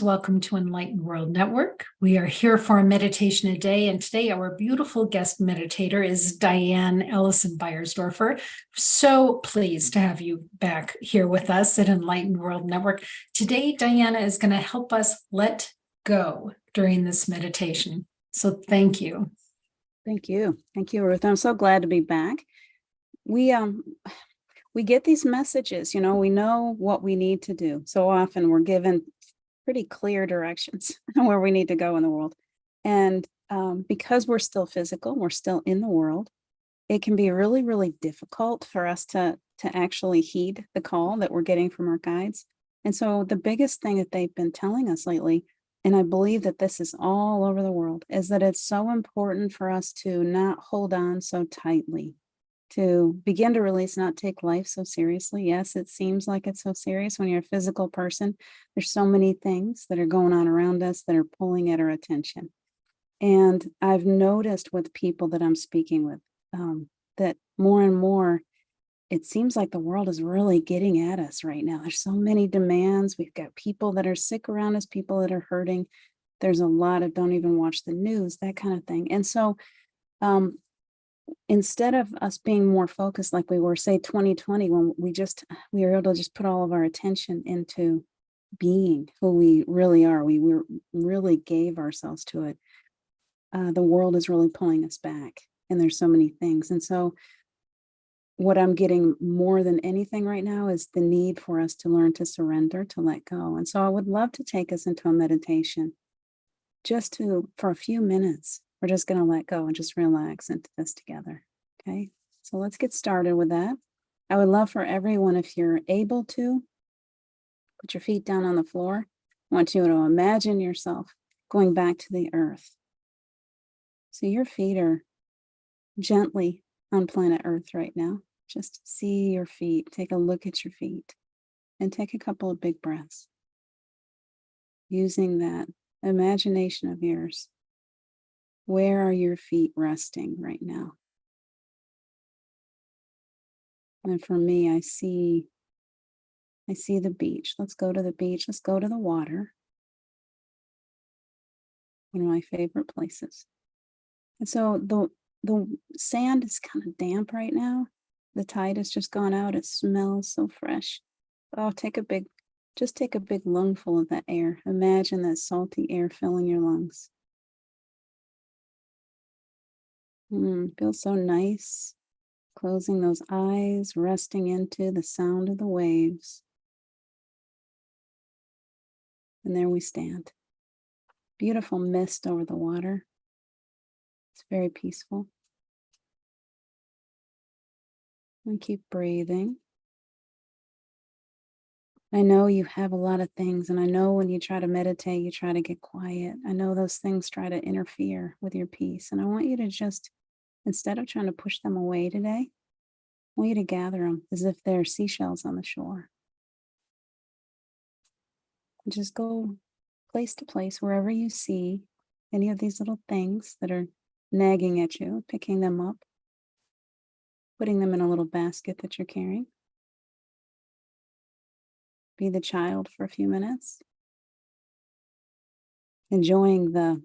Welcome to Enlightened World Network. We are here for a meditation a day, and today our beautiful guest meditator is Diane Allison Beyersdorfer. So pleased to have you back here with us at Enlightened World Network. Today, Diana is going to help us let go during this meditation. So thank you. Thank you. Thank you, Ruth. I'm so glad to be back. We get these messages, we know what we need to do. So often we're given pretty clear directions where we need to go in the world. And because we're still physical, we're still in the world, it can be really, really difficult for us to actually heed the call that we're getting from our guides. And so the biggest thing that they've been telling us lately, and I believe that this is all over the world, is that it's so important for us to not hold on so tightly, to begin to release, not take life so seriously. Yes, it seems like it's so serious when you're a physical person. There's so many things that are going on around us that are pulling at our attention. And I've noticed with people that I'm speaking with that more and more, it seems like the world is really getting at us right now. There's so many demands. We've got people that are sick around us, people that are hurting. There's a lot of don't even watch the news, that kind of thing. And so instead of us being more focused like we were, say, 2020, when we were able to just put all of our attention into being who we really are, really gave ourselves to it. The world is really pulling us back, and there's so many things. And so what I'm getting more than anything right now is the need for us to learn to surrender, to let go. And so I would love to take us into a meditation for a few minutes. We're just going to let go and just relax into this together. Okay, so let's get started with that. I would love for everyone, if you're able to, put your feet down on the floor. I want you to imagine yourself going back to the earth. So your feet are gently on planet Earth right now. Just see your feet, take a look at your feet, and take a couple of big breaths. Using that imagination of yours. Where are your feet resting right now? And for me, I see the beach. Let's go to the beach. Let's go to the water. One of my favorite places. And so the sand is kind of damp right now. The tide has just gone out. It smells so fresh. Oh, take a big lungful of that air. Imagine that salty air filling your lungs. Feels so nice. Closing those eyes, resting into the sound of the waves. And there we stand. Beautiful mist over the water. It's very peaceful. And keep breathing. I know you have a lot of things, and I know when you try to meditate, you try to get quiet. I know those things try to interfere with your peace. And I want you to just, instead of trying to push them away today, I want you to gather them as if they're seashells on the shore. And just go place to place, wherever you see any of these little things that are nagging at you, picking them up, putting them in a little basket that you're carrying. Be the child for a few minutes, enjoying the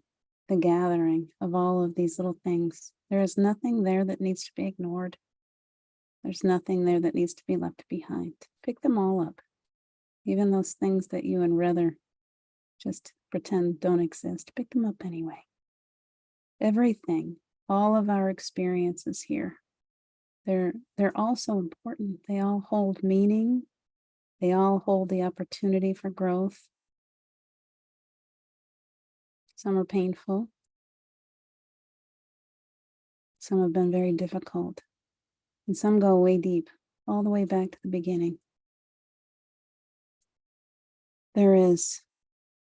gathering of all of these little things. There is nothing there that needs to be ignored. There's nothing there that needs to be left behind. Pick them all up, even those things that you would rather just pretend don't exist. Pick them up anyway. Everything, all of our experiences here, they're all so important. They all hold meaning. They all hold the opportunity for growth. Some are painful. Some have been very difficult. And some go way deep, all the way back to the beginning. There is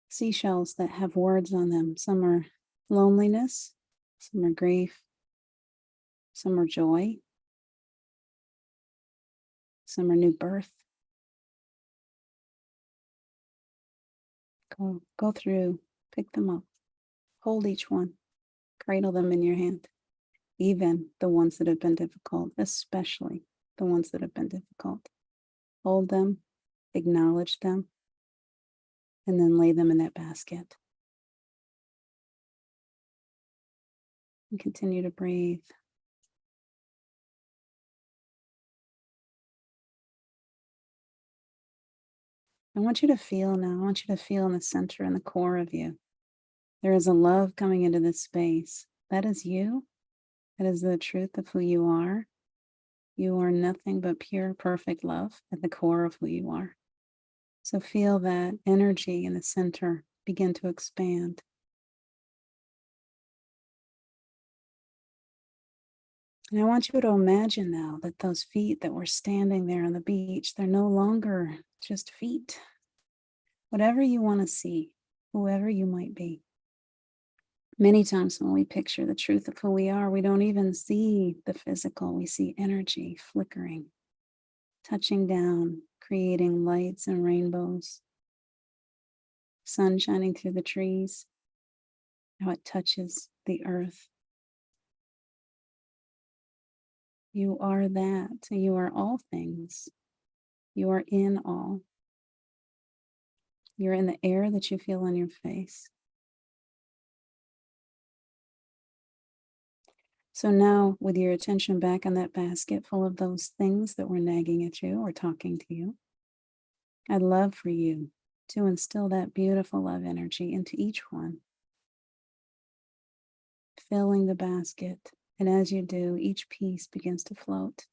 seashells that have words on them. Some are loneliness, some are grief, some are joy, some are new birth. Go through, pick them up, hold each one, cradle them in your hand, even the ones that have been difficult, especially the ones that have been difficult. Hold them, acknowledge them, and then lay them in that basket. And continue to breathe. I want you to feel now, I want you to feel in the center and the core of you. There is a love coming into this space. That is you. That is the truth of who you are. You are nothing but pure, perfect love at the core of who you are. So feel that energy in the center begin to expand. And I want you to imagine now that those feet that were standing there on the beach, they're no longer just feet. Whatever you want to see, whoever you might be. Many times when we picture the truth of who we are, we don't even see the physical. We see energy flickering, touching down, creating lights and rainbows, sun shining through the trees, how it touches the earth. You are that. You are all things. You are in all. You're in the air that you feel on your face. So now, with your attention back on that basket full of those things that were nagging at you or talking to you, I'd love for you to instill that beautiful love energy into each one, filling the basket. And as you do, each piece begins to float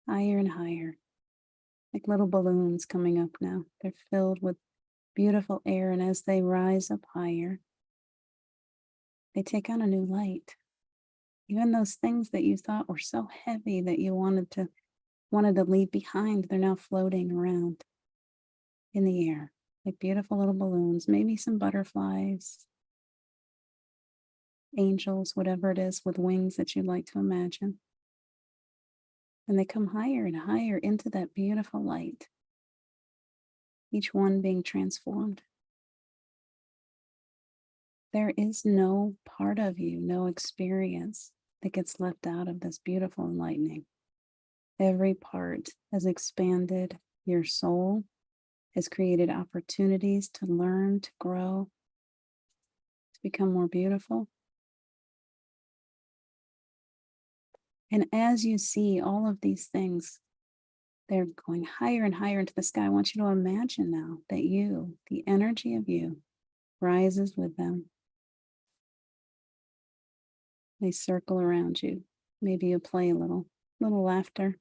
higher and higher, like little balloons coming up now. They're filled with beautiful air, and as they rise up higher, they take on a new light. Even those things that you thought were so heavy that you wanted to leave behind, they're now floating around in the air, like beautiful little balloons, maybe some butterflies, angels, whatever it is with wings that you'd like to imagine. And they come higher and higher into that beautiful light, each one being transformed. There is no part of you, no experience that gets left out of this beautiful enlightening. Every part has expanded your soul, has created opportunities to learn, to grow, to become more beautiful. And as you see all of these things, they're going higher and higher into the sky. I want you to imagine now that you, the energy of you, rises with them. They circle around you. Maybe you play a little laughter.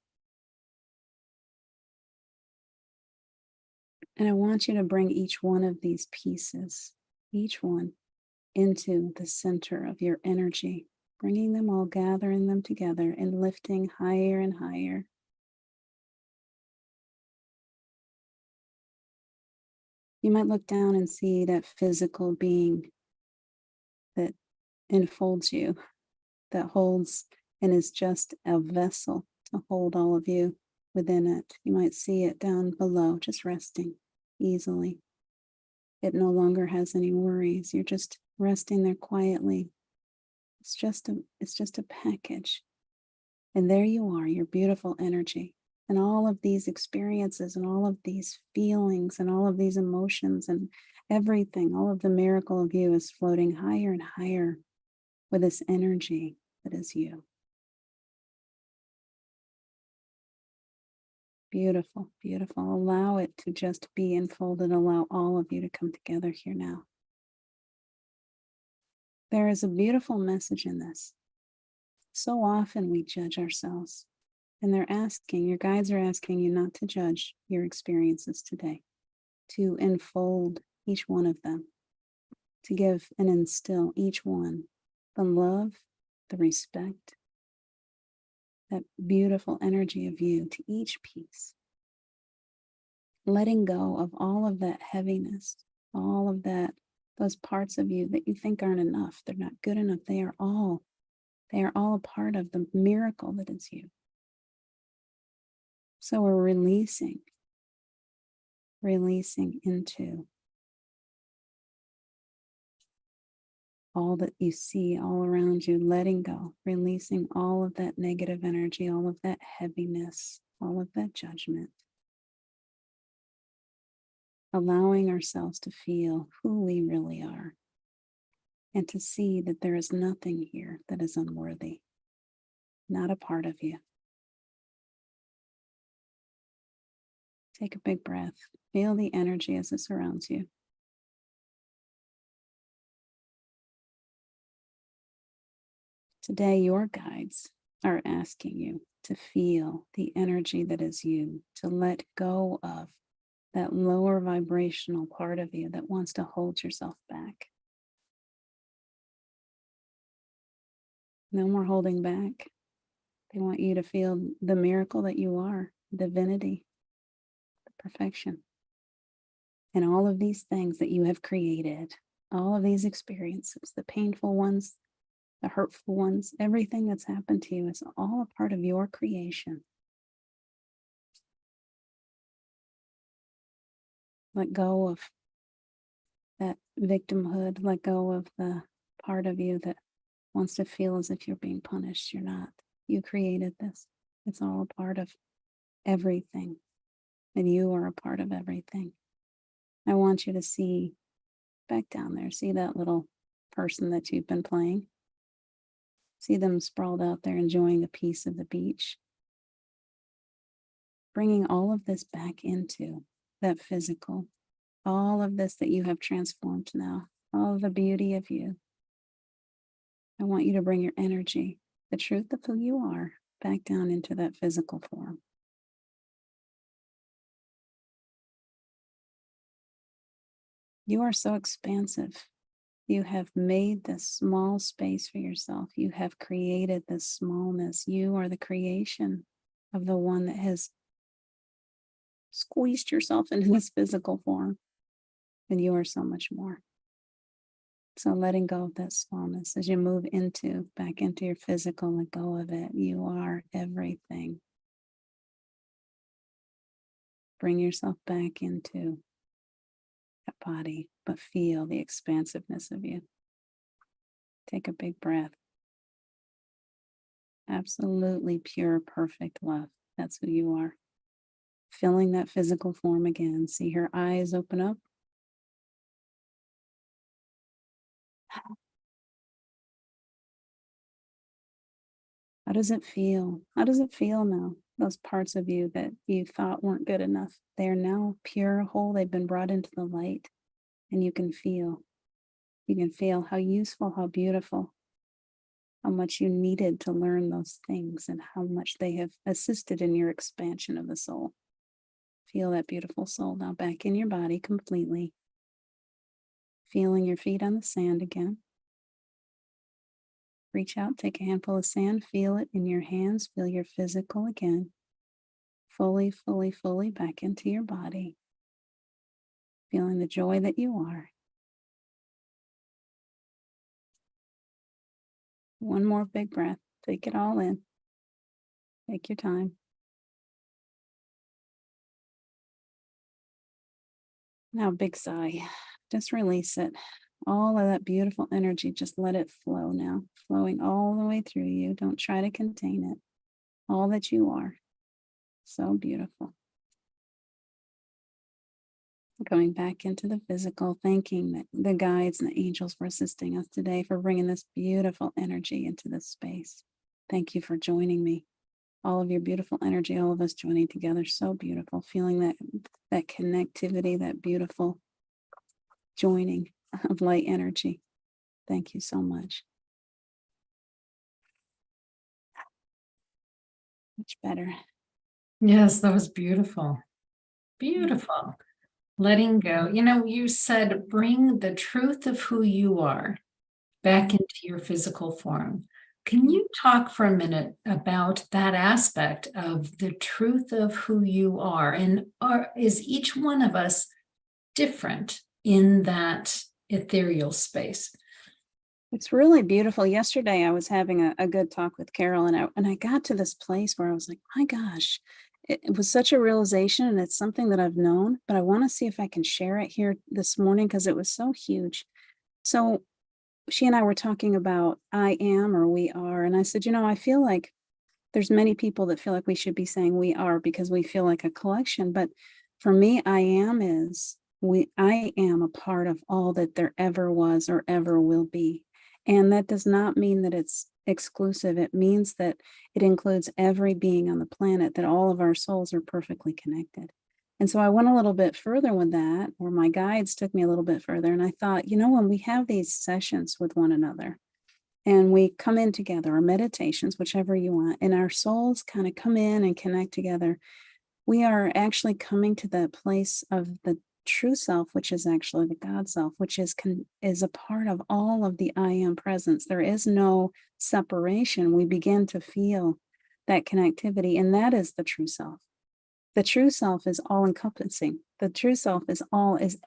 And I want you to bring each one of these pieces, each one, into the center of your energy, bringing them all, gathering them together and lifting higher and higher. You might look down and see that physical being that enfolds you, that holds and is just a vessel to hold all of you within it. You might see it down below, just resting easily. It no longer has any worries. You're just resting there quietly. It's just a package. And there you are, your beautiful energy. And all of these experiences and all of these feelings and all of these emotions and everything, all of the miracle of you is floating higher and higher with this energy that is you. Beautiful, beautiful. Allow it to just be enfolded. Allow all of you to come together here now. There is a beautiful message in this. So often we judge ourselves, and your guides are asking you not to judge your experiences today, to enfold each one of them, to give and instill each one the love, the respect, that beautiful energy of you to each piece. Letting go of all of that heaviness, all of that, those parts of you that you think aren't enough, they're not good enough. They are all a part of the miracle that is you. So we're releasing into all that you see all around you, letting go, releasing all of that negative energy, all of that heaviness, all of that judgment. allowing ourselves to feel who we really are and to see that there is nothing here that is unworthy, not a part of you. Take a big breath. Feel the energy as it surrounds you. Today, your guides are asking you to feel the energy that is you, to let go of that lower vibrational part of you that wants to hold yourself back. No more holding back. They want you to feel the miracle that you are, divinity, the perfection. And all of these things that you have created, all of these experiences, the painful ones, the hurtful ones, everything that's happened to you, it's all a part of your creation. Let go of that victimhood, let go of the part of you that wants to feel as if you're being punished. You're not. You created this. It's all a part of everything. And you are a part of everything. I want you to see back down there, see that little person that you've been playing. See them sprawled out there enjoying a piece of the beach. Bringing all of this back into that physical, all of this that you have transformed now, all of the beauty of you. I want you to bring your energy, the truth of who you are, back down into that physical form. You are so expansive. You have made this small space for yourself. You have created this smallness. You are the creation of the one that has squeezed yourself into this physical form. And you are so much more. So letting go of that smallness as you move back into your physical, let go of it. You are everything. Bring yourself back into that body, but feel the expansiveness of you. Take a big breath. Absolutely pure, perfect love. That's who you are. Filling that physical form again. See her eyes open up. How does it feel? How does it feel now? Those parts of you that you thought weren't good enough, they are now pure, whole. They've been brought into the light, and you can feel. You can feel how useful, how beautiful, how much you needed to learn those things, and how much they have assisted in your expansion of the soul. Feel that beautiful soul now back in your body completely. Feeling your feet on the sand again. Reach out, take a handful of sand, feel it in your hands, feel your physical again. Fully, fully, fully back into your body. Feeling the joy that you are. One more big breath. Take it all in. Take your time. Now, big sigh. Just release it. All of that beautiful energy, just let it flow now. Flowing all the way through you. Don't try to contain it. All that you are. So beautiful. Going back into the physical, thanking the guides and the angels for assisting us today, for bringing this beautiful energy into this space. Thank you for joining me. All of your beautiful energy, all of us joining together, so beautiful. Feeling that connectivity, that beautiful joining of light energy. Thank you so much. Much better. Yes, that was beautiful. Beautiful. Letting go. You said bring the truth of who you are back into your physical form. Can you talk for a minute about that aspect of the truth of who you are? And is each one of us different in that ethereal space? It's really beautiful. Yesterday, I was having a good talk with Carol, and I got to this place where I was like, my gosh, it was such a realization, and it's something that I've known, but I want to see if I can share it here this morning because it was so huge. So she and I were talking about I am or we are, and I said, I feel like there's many people that feel like we should be saying we are because we feel like a collection, but for me, I am is I am a part of all that there ever was or ever will be. And that does not mean that it's exclusive. It means that it includes every being on the planet, that all of our souls are perfectly connected. And so I went a little bit further with that, or my guides took me a little bit further. And I thought, when we have these sessions with one another and we come in together, or meditations, whichever you want, and our souls kind of come in and connect together, we are actually coming to that place of the true self, which is actually the God self, which is a part of all of the I am presence. There is no separation. We begin to feel that connectivity, and that is the true self. The true self is all encompassing. The true self is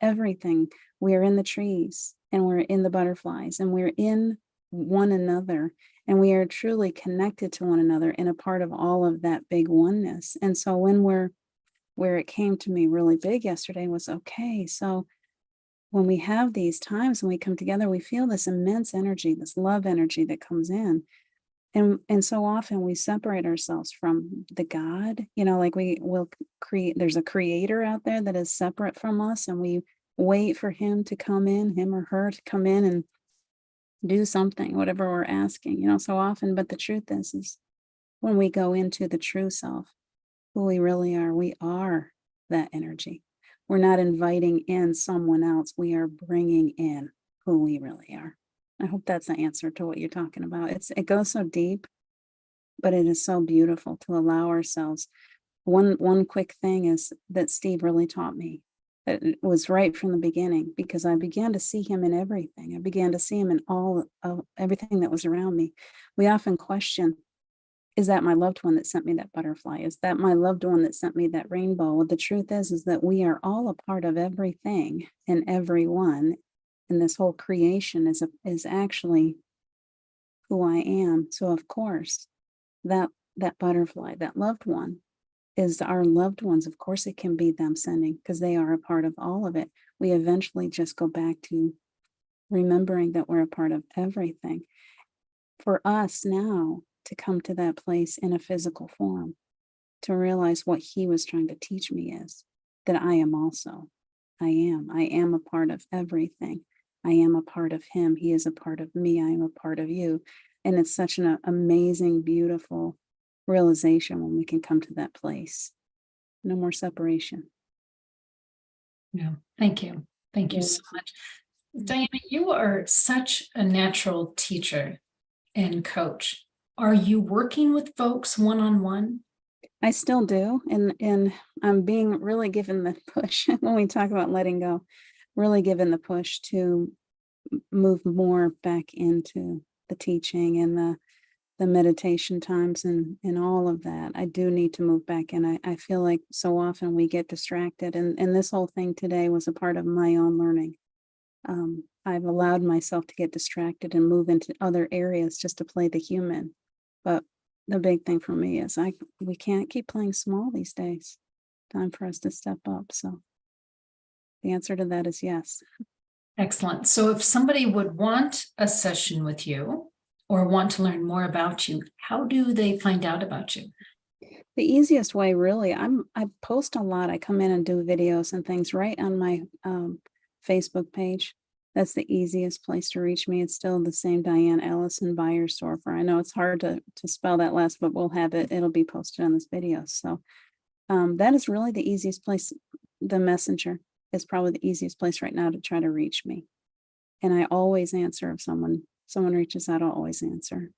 everything. We are in the trees, and we're in the butterflies, and we're in one another, and we are truly connected to one another and a part of all of that big oneness. And so where it came to me really big yesterday was, okay, so when we have these times and we come together, we feel this immense energy, this love energy that comes in. And so often we separate ourselves from the God, like we will create, there's a creator out there that is separate from us, and we wait for him to come in, him or her to come in and do something, whatever we're asking, so often. But the truth is when we go into the true self, who we really are, we are that energy. We're not inviting in someone else. We are bringing in who we really are. I hope that's an answer to what you're talking about. It goes so deep, but it is so beautiful to allow ourselves. One quick thing is that Steve really taught me. It was right from the beginning, because I began to see him in everything. I began to see him in all of everything that was around me. We often question, is that my loved one that sent me that butterfly? Is that my loved one that sent me that rainbow? Well, the truth is that we are all a part of everything and everyone. And this whole creation is actually who I am. So of course, that butterfly, that loved one, is our loved ones. Of course, it can be them sending, because they are a part of all of it. We eventually just go back to remembering that we're a part of everything. For us now to come to that place in a physical form, to realize what he was trying to teach me is that I am also. I am a part of everything. I am a part of him. He is a part of me. I am a part of you. And it's such an amazing, beautiful realization when we can come to that place. No more separation. Yeah. Thank you. Thank you so much. Diana, you are such a natural teacher and coach. Are you working with folks one-on-one? I still do. And I'm being really given the push when we talk about letting go, really given the push to move more back into the teaching and the meditation times and all of that. I do need to move back in. I feel like so often we get distracted, and this whole thing today was a part of my own learning. I've allowed myself to get distracted and move into other areas just to play the human. But the big thing for me is we can't keep playing small these days. Time for us to step up. So the answer to that is yes. Excellent. So if somebody would want a session with you or want to learn more about you, how do they find out about you? The easiest way, really, I post a lot. I come in and do videos and things right on my Facebook page. That's the easiest place to reach me. It's still the same Diane, Allison, Beyersdorfer. I know it's hard to spell that last, but we'll have it. It'll be posted on this video. So that is really the easiest place. The messenger is probably the easiest place right now to try to reach me. And I always answer if someone reaches out. I'll always answer.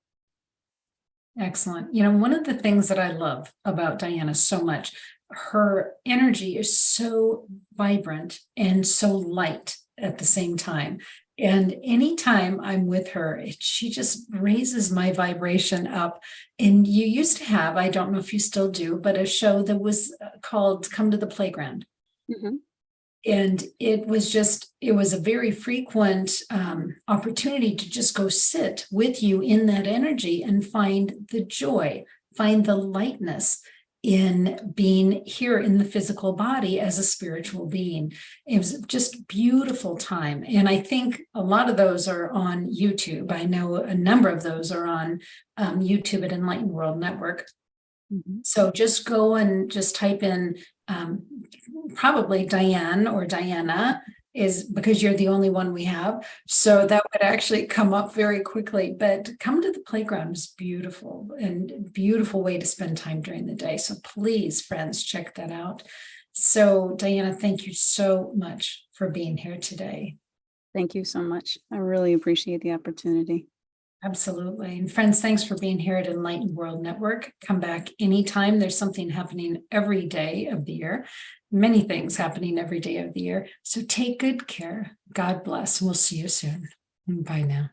Excellent. One of the things that I love about Diana so much, her energy is so vibrant and so light at the same time. And anytime I'm with her, she just raises my vibration up. And you used to have, I don't know if you still do, but a show that was called Come to the Playground. Mm-hmm. And it was a very frequent opportunity to just go sit with you in that energy and find the joy, find the lightness in being here in the physical body as a spiritual being. It was just beautiful time. And I think a lot of those are on YouTube. I know a number of those are on YouTube at Enlightened World Network. Mhm. So just go and just type in probably Diane or Diana, is because you're the only one we have. So that would actually come up very quickly. But come to the playground is beautiful and beautiful way to spend time during the day. So please, friends, check that out. So Diana, thank you so much for being here today. Thank you so much. I really appreciate the opportunity. Absolutely. And friends, thanks for being here at Enlightened World Network. Come back anytime. There's something happening every day of the year, many things happening every day of the year. So take good care. God bless. We'll see you soon. Bye now.